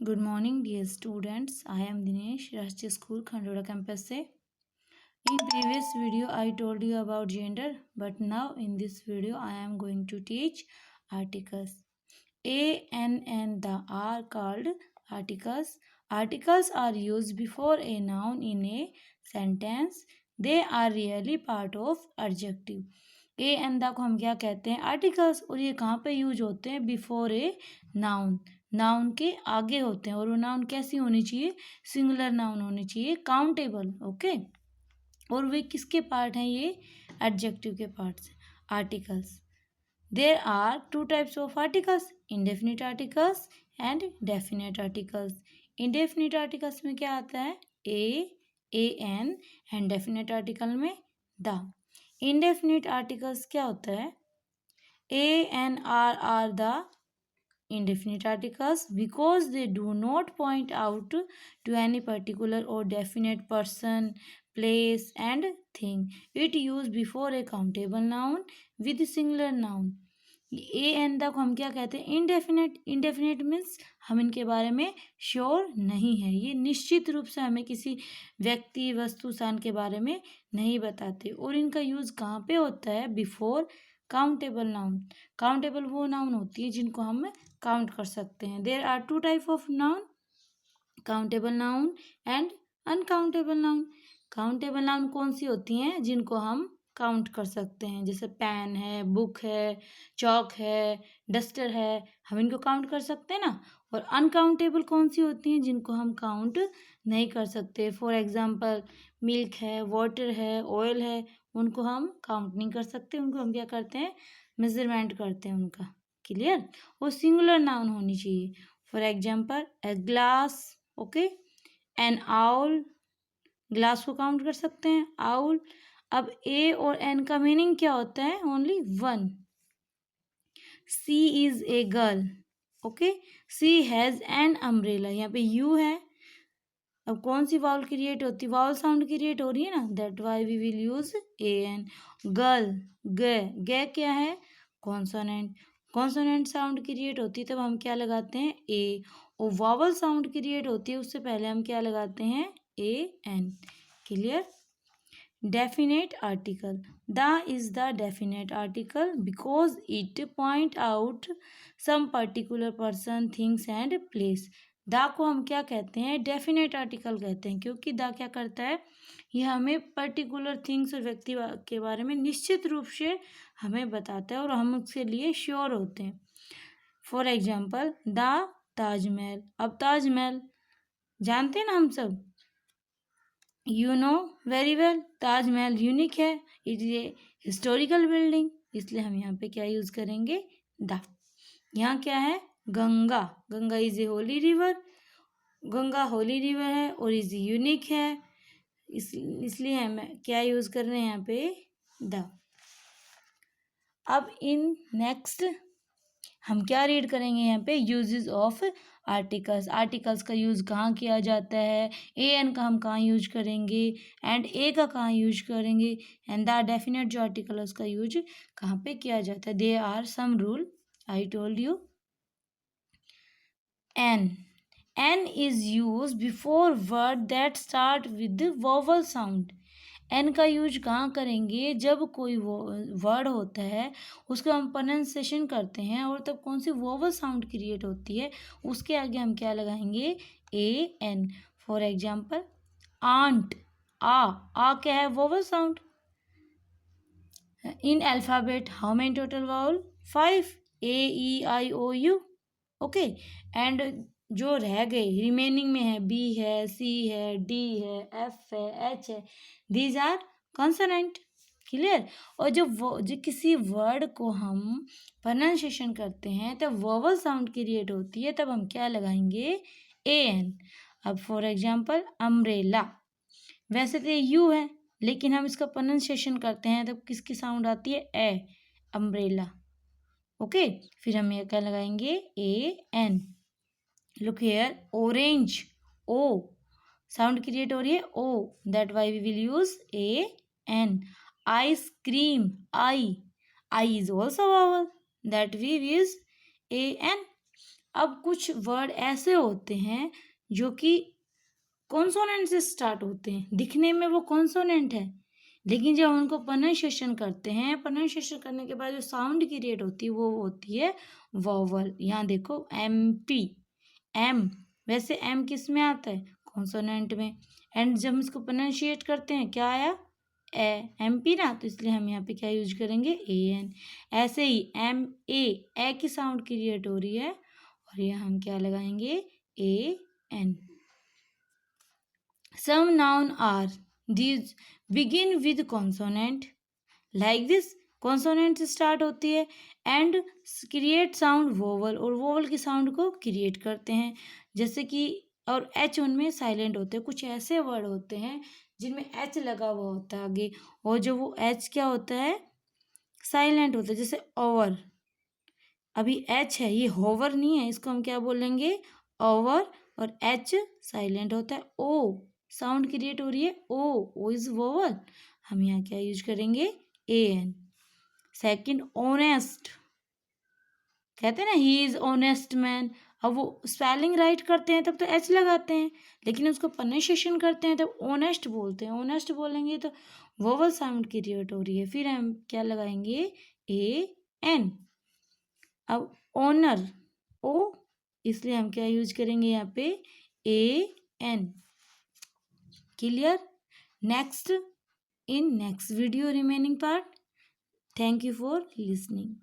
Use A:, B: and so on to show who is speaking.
A: Good morning, dear students. I am Dinesh, Rashtriya School, Khandora campus से. In previous video, I told you about gender, but now in this video, I am going to teach articles. A, N, and the are called articles. Articles are used before a noun in a sentence. They are really part of adjective. A and the को हम क्या कहते हैं? Articles. और ये कहाँ पे use होते हैं? Before a noun. नाउन के आगे होते हैं और वो नाउन कैसी होनी चाहिए? सिंगुलर नाउन होनी चाहिए, काउंटेबल. ओके. और वे किसके पार्ट हैं? ये एडजेक्टिव के पार्ट्स हैं, articles. There are two types of articles, indefinite articles and definite articles. Indefinite articles में क्या आता है? an and definite article में the. Indefinite articles क्या होता है? A and are the indefinite articles because they do not point out to any particular or definite person, place and thing. It used before a countable noun with singular noun. A and the को हम क्या कहते हैं? Indefinite. Indefinite means हम इनके बारे में sure नहीं है, ये निश्चित रूप से हमें किसी व्यक्ति, वस्तु, स्थान के बारे में नहीं बताते. और इनका यूज कहाँ पे होता है? Before countable noun. काउंटेबल वो नाउन होती है जिनको हम काउंट कर सकते हैं. There are two type of noun, countable noun and uncountable noun. Countable noun कौन सी होती हैं? जिनको हम काउंट कर सकते हैं, जैसे पेन है, बुक है, चौक है, डस्टर है, हम इनको काउंट कर सकते हैं ना. और अनकाउंटेबल कौन सी होती हैं? जिनको हम काउंट नहीं कर सकते. फॉर एग्जांपल मिल्क है, वाटर है, ऑयल है, उनको हम काउंट नहीं कर सकते. उनको हम क्या करते हैं? मेजरमेंट करते हैं उनका. क्लियर. वो सिंगुलर नाउन होनी चाहिए. For example a glass. Okay. N owl. Glass को काउंट कर सकते हैं, आउल. अब ए और एन का मीनिंग क्या होता है? Only one. She is a girl. Okay. She has an umbrella. यहाँ पे यू है. अब कौन सी वाउल क्रिएट होती है? वाउल साउंड क्रिएट हो रही है ना. That why we will use a an. Girl, ग क्या है? कॉन्सोनेंट. कॉन्सोनेंट साउंड क्रिएट होती है तब हम क्या लगाते हैं? ए. और वावल साउंड क्रिएट होती है उससे पहले हम क्या लगाते हैं? A an. Clear. Definite article. The is the definite article because it point out some particular person, things and place. The को हम क्या कहते हैं? डेफिनेट आर्टिकल कहते हैं, क्योंकि द क्या करता है? ये हमें पर्टिकुलर थिंग्स और व्यक्ति के बारे में निश्चित रूप से हमें बताता है और हम उसके लिए श्योर होते हैं. For example the Taj Mahal. अब ताजमहल जानते हैं ना हम सब, you know very well. Taj Mahal unique है, it is a historical building, इसलिए हम यहाँ पे क्या यूज करेंगे? द. यहाँ क्या है? Ganga. Ganga is a Holi river. Ganga Holi river है और इज यूनिक है, इसलिए हम क्या यूज कर रहे हैं यहाँ पे? द. अब इन नेक्स्ट हम क्या रीड करेंगे यहाँ पे? Uses of articles. आर्टिकल्स का यूज कहाँ किया जाता है? ए एन का हम कहाँ यूज करेंगे? एंड ए का कहाँ यूज करेंगे? एंड द डेफिनेट जो आर्टिकल है उसका यूज कहाँ पे किया जाता है? They are some rule I told you. An. An is use before word that start with vowel sound. An का यूज कहाँ करेंगे? जब कोई वर्ड होता है उसको हम प्रोनाउंसिएशन करते हैं और तब कौन सी वोवल साउंड क्रिएट होती है उसके आगे हम क्या लगाएंगे? A an. For example ant. आ क्या है? Vowel sound. In alphabet how many total vowel? 5. A E I O U. Okay. And जो रह गए रिमेनिंग में है, बी है, सी है, डी है, एफ है, एच है, दीज आर कॉन्सोनेंट. क्लियर. और जो किसी वर्ड को हम प्रोनाउंसिएशन करते हैं तब वोवल साउंड क्रिएट होती है, तब हम क्या लगाएंगे? A an. अब फॉर एग्जाम्पल अम्ब्रेला. वैसे तो यू है लेकिन हम इसका प्रोनाउंसिएशन करते हैं तब किसकी साउंड आती है? ए. अम्ब्रेला. ओके. फिर हम ये क्या लगाएंगे? A an. Look here orange. O sound create हो रही है, O. That why we will use a an. Ice cream. I. I is also vowel, that we use a an. अब कुछ वर्ड ऐसे होते हैं जो कि कॉन्सोनेंट से स्टार्ट होते हैं, दिखने में वो कॉन्सोनेंट है, लेकिन जब हम उनको प्रोनाउंसिएशन करते हैं, प्रोनाउंसिएशन करने के बाद जो साउंड क्रिएट होती है वो होती है वोवल। यहाँ देखो MP, एम, वैसे एम किस में आता है? कॉन्सोनेंट में। एंड जब हम इसको प्रोनाउंशिएट करते हैं क्या आया? MP ना, तो इसलिए हम यहाँ पे क्या यूज करेंगे? AN। ऐसे ही MA, की साउंड क्रिएट हो रही है और यहाँ हम क्या लगाएंगे? AN। Some noun are these begin with consonant like this, consonant से स्टार्ट होती है एंड क्रिएट साउंड वोवल, और वोवल की साउंड को क्रिएट करते हैं, जैसे कि और एच उनमें साइलेंट होते हैं। कुछ ऐसे वर्ड होते हैं जिनमें एच लगा हुआ होता है आगे, और जो वो एच क्या होता है? साइलेंट होता है, जैसे ओवर। अभी एच है, ये होवर नहीं है, इसको हम क्या बोलेंगे? ओवर। और एच साइलेंट होता है। ओ साउंड क्रिएट हो रही है, ओ इज वोवल, हम यहाँ क्या यूज करेंगे? AN। सेकंड ऑनेस्ट, कहते हैं ना ही इज ऑनेस्ट मैन। अब वो स्पेलिंग राइट करते हैं तब तो एच लगाते हैं, लेकिन उसको प्रोनाउंसिएशन करते हैं तब ऑनेस्ट बोलते हैं। ऑनेस्ट बोलेंगे तो वोवल साउंड क्रिएट हो रही है, फिर हम क्या लगाएंगे? AN। अब ऑनर, ओ, इसलिए हम क्या यूज करेंगे यहाँ पे? AN। Clear? Next, in next video remaining part. Thank you for listening.